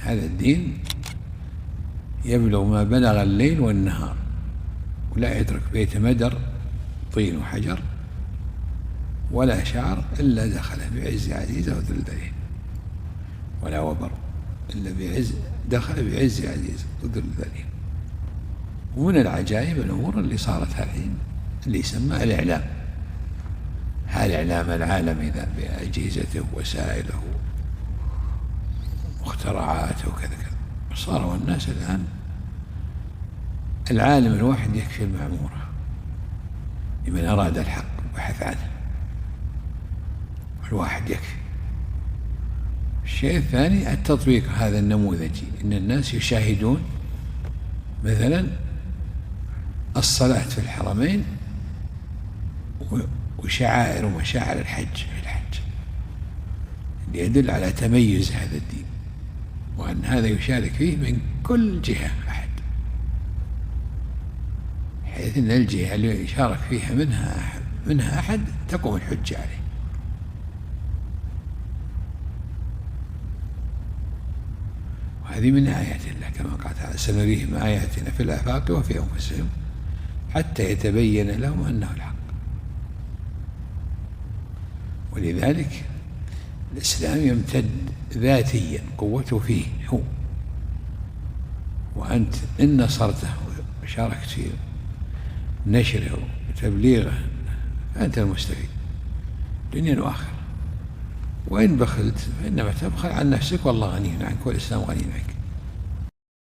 هذا الدين يبلغ ما بلغ الليل والنهار، ولا يترك بيت مدر طين وحجر ولا شعر إلا دخله بعز عزيزه وذل ذليل، ولا وبر إلا دخل بعز عزيزه وذل ذليل. ومن العجائب الأمور اللي صارت هذه اللي يسمى الإعلام، هذا إعلام العالم إذا بأجهزته ووسائله واختراعاته وكذا كذا. صاروا الناس الآن العالم الواحد يكفي المعمورة لمن أراد الحق وبحث عنه، الواحد يكفي. الشيء الثاني التطبيق هذا النموذجي، إن الناس يشاهدون مثلا الصلاة في الحرمين وشعائر ومشاعر الحج في الحج، اللي يدل على تميز هذا الدين، وأن هذا يشارك فيه من كل جهة أحد، حيث أن الجهة اللي يشارك فيها منها أحد تقوم الحجة عليه. وهذه من آيات الله كما قال تعالى: سنريهم آياتنا في الآفاق وفي أنفسهم حتى يتبين لهم أنه الحق. ولذلك الإسلام يمتد ذاتيا، قوته فيه هو، وأنت إن نصرته وشاركت في نشره وتبليغه فأنت المستفيد دنيا وآخرة. وإن بخلت فإنما تبخل عن نفسك والله غني عنك والإسلام غني عنك.